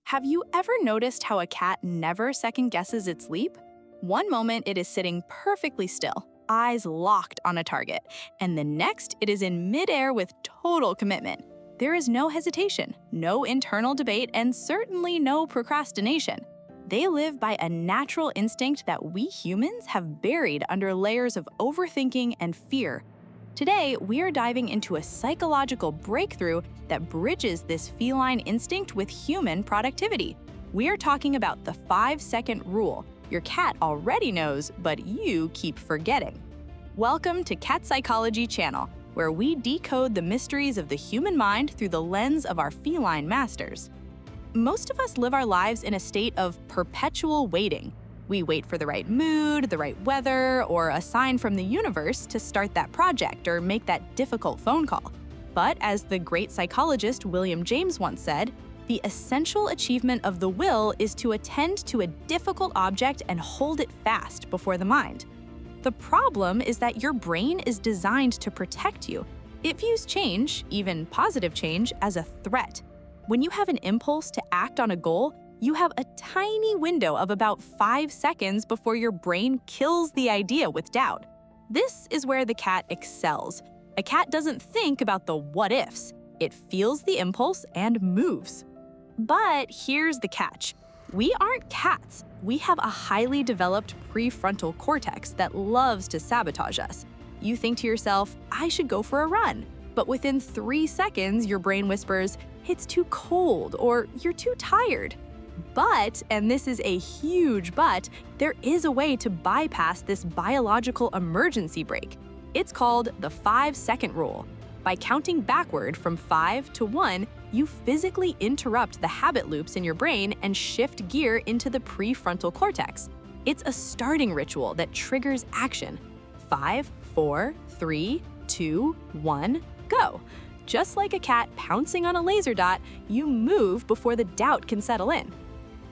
Have you ever noticed how a cat never second guesses its leap? One moment it is sitting perfectly still, eyes locked on a target, and the next it is in midair with total commitment. There is no hesitation, no internal debate, and certainly no procrastination. They live by a natural instinct that we humans have buried under layers of overthinking and fear. Today, we are diving into a psychological breakthrough that bridges this feline instinct with human productivity. We are talking about the 5-second rule. Your cat already knows, but you keep forgetting. Welcome to Catsychology channel, where we decode the mysteries of the human mind through the lens of our feline masters. Most of us live our lives in a state of perpetual waiting. We wait for the right mood, the right weather, or a sign from the universe to start that project or make that difficult phone call. But as the great psychologist William James once said, the essential achievement of the will is to attend to a difficult object and hold it fast before the mind. The problem is that your brain is designed to protect you. It views change, even positive change, as a threat. When you have an impulse to act on a goal, you have a tiny window of about 5 seconds before your brain kills the idea with doubt. This is where the cat excels. A cat doesn't think about the what-ifs. It feels the impulse and moves. But here's the catch. We aren't cats. We have a highly developed prefrontal cortex that loves to sabotage us. You think to yourself, I should go for a run. But within 3 seconds, your brain whispers, it's too cold, or you're too tired. But, and this is a huge but, there is a way to bypass this biological emergency brake. It's called the 5-second rule. By counting backward from 5 to 1, you physically interrupt the habit loops in your brain and shift gear into the prefrontal cortex. It's a starting ritual that triggers action. 5, 4, 3, 2, 1, go. Just like a cat pouncing on a laser dot, you move before the doubt can settle in.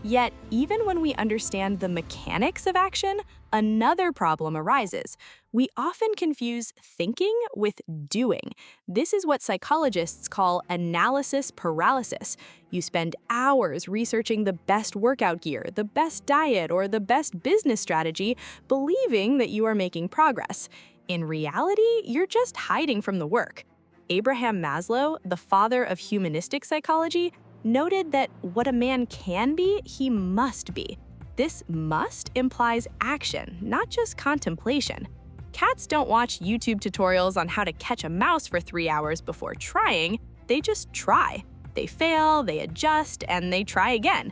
Yet, even when we understand the mechanics of action, another problem arises. We often confuse thinking with doing. This is what psychologists call analysis paralysis. You spend hours researching the best workout gear, the best diet, or the best business strategy, believing that you are making progress. In reality, you're just hiding from the work. Abraham Maslow, the father of humanistic psychology, noted that what a man can be, he must be. This must implies action, not just contemplation. Cats don't watch YouTube tutorials on how to catch a mouse for 3 hours before trying, they just try. They fail, they adjust, and they try again.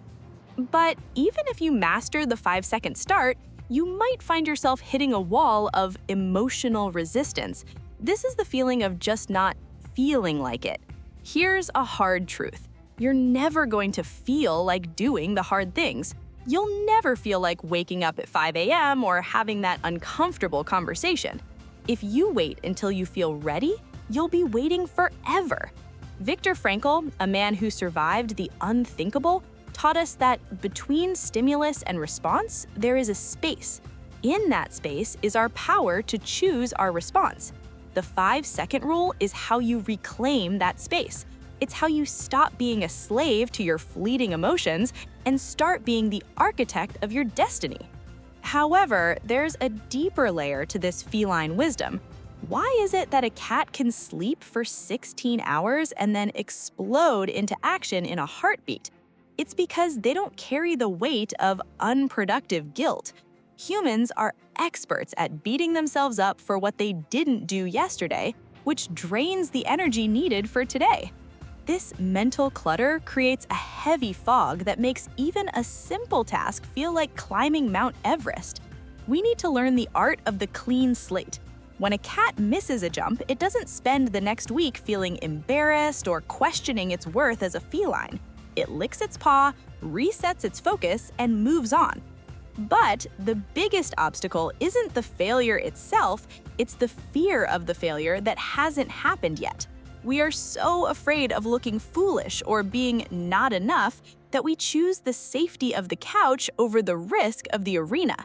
But even if you master the 5-second start, you might find yourself hitting a wall of emotional resistance. This is the feeling of just not feeling like it. Here's a hard truth. You're never going to feel like doing the hard things. You'll never feel like waking up at 5 a.m. or having that uncomfortable conversation. If you wait until you feel ready, you'll be waiting forever. Viktor Frankl, a man who survived the unthinkable, taught us that between stimulus and response, there is a space. In that space is our power to choose our response. The 5-second rule is how you reclaim that space. It's how you stop being a slave to your fleeting emotions and start being the architect of your destiny. However, there's a deeper layer to this feline wisdom. Why is it that a cat can sleep for 16 hours and then explode into action in a heartbeat? It's because they don't carry the weight of unproductive guilt. Humans are experts at beating themselves up for what they didn't do yesterday, which drains the energy needed for today. This mental clutter creates a heavy fog that makes even a simple task feel like climbing Mount Everest. We need to learn the art of the clean slate. When a cat misses a jump, it doesn't spend the next week feeling embarrassed or questioning its worth as a feline. It licks its paw, resets its focus, and moves on. But the biggest obstacle isn't the failure itself, it's the fear of the failure that hasn't happened yet. We are so afraid of looking foolish or being not enough that we choose the safety of the couch over the risk of the arena.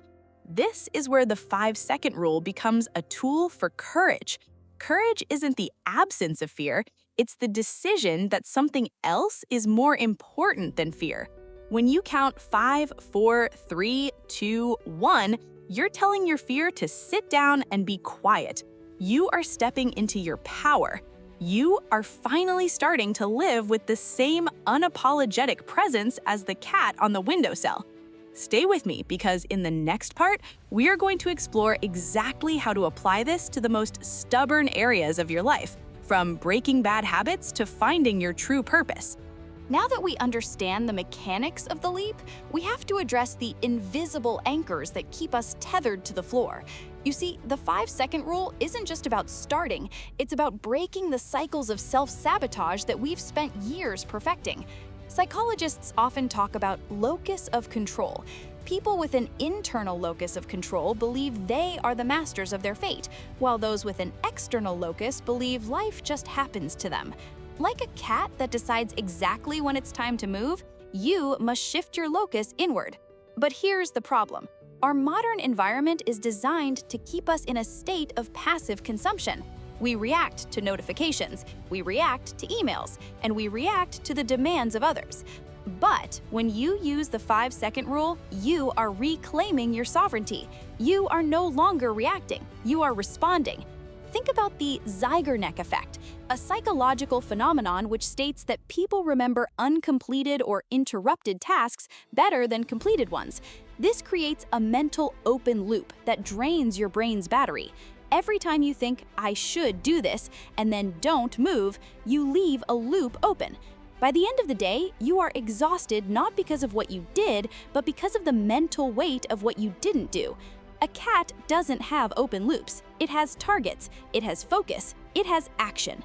This is where the 5-second rule becomes a tool for courage. Courage isn't the absence of fear, it's the decision that something else is more important than fear. When you count 5, 4, 3, 2, 1, you're telling your fear to sit down and be quiet. You are stepping into your power. You are finally starting to live with the same unapologetic presence as the cat on the windowsill. Stay with me because in the next part, we are going to explore exactly how to apply this to the most stubborn areas of your life, from breaking bad habits to finding your true purpose. Now that we understand the mechanics of the leap, we have to address the invisible anchors that keep us tethered to the floor. You see, the 5-second rule isn't just about starting, it's about breaking the cycles of self-sabotage that we've spent years perfecting. Psychologists often talk about locus of control. People with an internal locus of control believe they are the masters of their fate, while those with an external locus believe life just happens to them. Like a cat that decides exactly when it's time to move, you must shift your locus inward. But here's the problem. Our modern environment is designed to keep us in a state of passive consumption. We react to notifications, we react to emails, and we react to the demands of others. But when you use the 5-second rule, you are reclaiming your sovereignty. You are no longer reacting, you are responding. Think about the Zeigarnik Effect, a psychological phenomenon which states that people remember uncompleted or interrupted tasks better than completed ones. This creates a mental open loop that drains your brain's battery. Every time you think, "I should do this," and then don't move, you leave a loop open. By the end of the day, you are exhausted not because of what you did, but because of the mental weight of what you didn't do. A cat doesn't have open loops. It has targets, it has focus, it has action.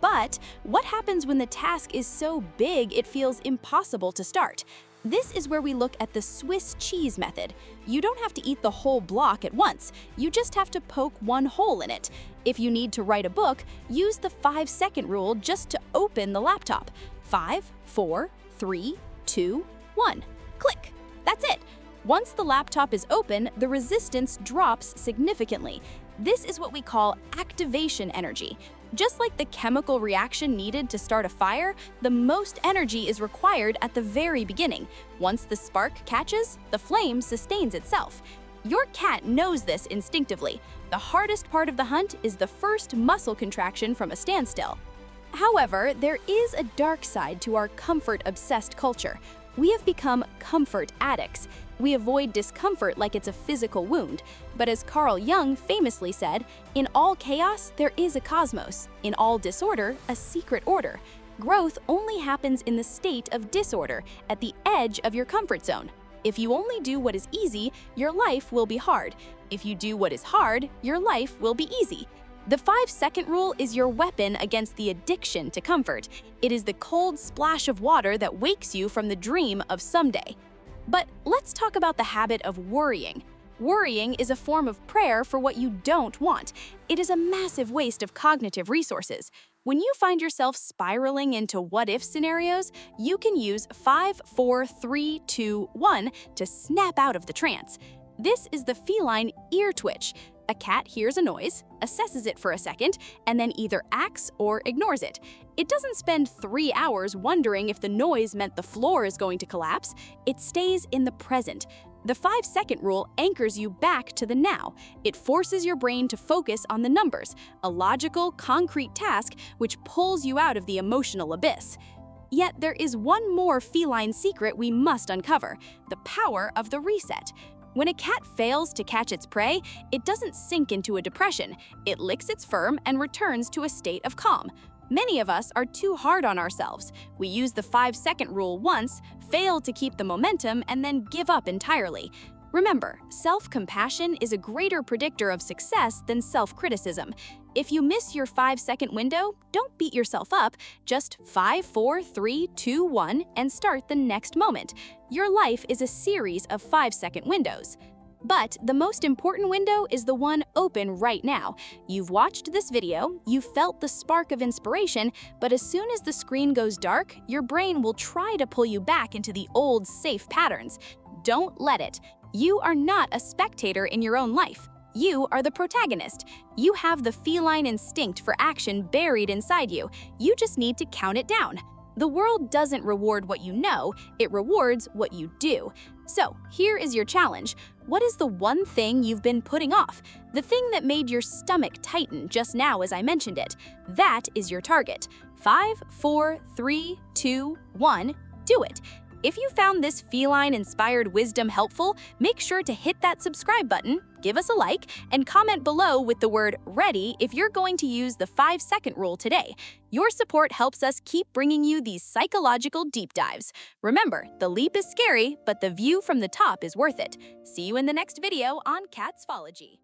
But what happens when the task is so big it feels impossible to start? This is where we look at the Swiss cheese method. You don't have to eat the whole block at once. You just have to poke one hole in it. If you need to write a book, use the 5-second rule just to open the laptop. 5, 4, 3, 2, 1. Click. That's it. Once the laptop is open, the resistance drops significantly. This is what we call activation energy. Just like the chemical reaction needed to start a fire, the most energy is required at the very beginning. Once the spark catches, the flame sustains itself. Your cat knows this instinctively. The hardest part of the hunt is the first muscle contraction from a standstill. However, there is a dark side to our comfort-obsessed culture. We have become comfort addicts. We avoid discomfort like it's a physical wound. But as Carl Jung famously said, in all chaos, there is a cosmos. In all disorder, a secret order. Growth only happens in the state of disorder, at the edge of your comfort zone. If you only do what is easy, your life will be hard. If you do what is hard, your life will be easy. The 5-second rule is your weapon against the addiction to comfort. It is the cold splash of water that wakes you from the dream of someday. But let's talk about the habit of worrying. Worrying is a form of prayer for what you don't want. It is a massive waste of cognitive resources. When you find yourself spiraling into what-if scenarios, you can use 5, 4, 3, 2, 1 to snap out of the trance. This is the feline ear twitch. A cat hears a noise, assesses it for a second, and then either acts or ignores it. It doesn't spend 3 hours wondering if the noise meant the floor is going to collapse. It stays in the present. The 5-second rule anchors you back to the now. It forces your brain to focus on the numbers, a logical, concrete task which pulls you out of the emotional abyss. Yet there is one more feline secret we must uncover: the power of the reset. When a cat fails to catch its prey, it doesn't sink into a depression. It licks its fur and returns to a state of calm. Many of us are too hard on ourselves. We use the 5-second rule once, fail to keep the momentum, and then give up entirely. Remember, self-compassion is a greater predictor of success than self-criticism. If you miss your 5-second window, don't beat yourself up. Just 5, 4, 3, 2, 1, and start the next moment. Your life is a series of 5-second windows. But the most important window is the one open right now. You've watched this video, you felt the spark of inspiration, but as soon as the screen goes dark, your brain will try to pull you back into the old safe patterns. Don't let it. You are not a spectator in your own life. You are the protagonist. You have the feline instinct for action buried inside you. You just need to count it down. The world doesn't reward what you know, it rewards what you do. So, here is your challenge. What is the one thing you've been putting off? The thing that made your stomach tighten just now as I mentioned it. That is your target. 5, 4, 3, 2, 1, do it. If you found this feline-inspired wisdom helpful, make sure to hit that subscribe button, give us a like, and comment below with the word READY if you're going to use the 5-second rule today. Your support helps us keep bringing you these psychological deep dives. Remember, the leap is scary, but the view from the top is worth it. See you in the next video on Catsychology.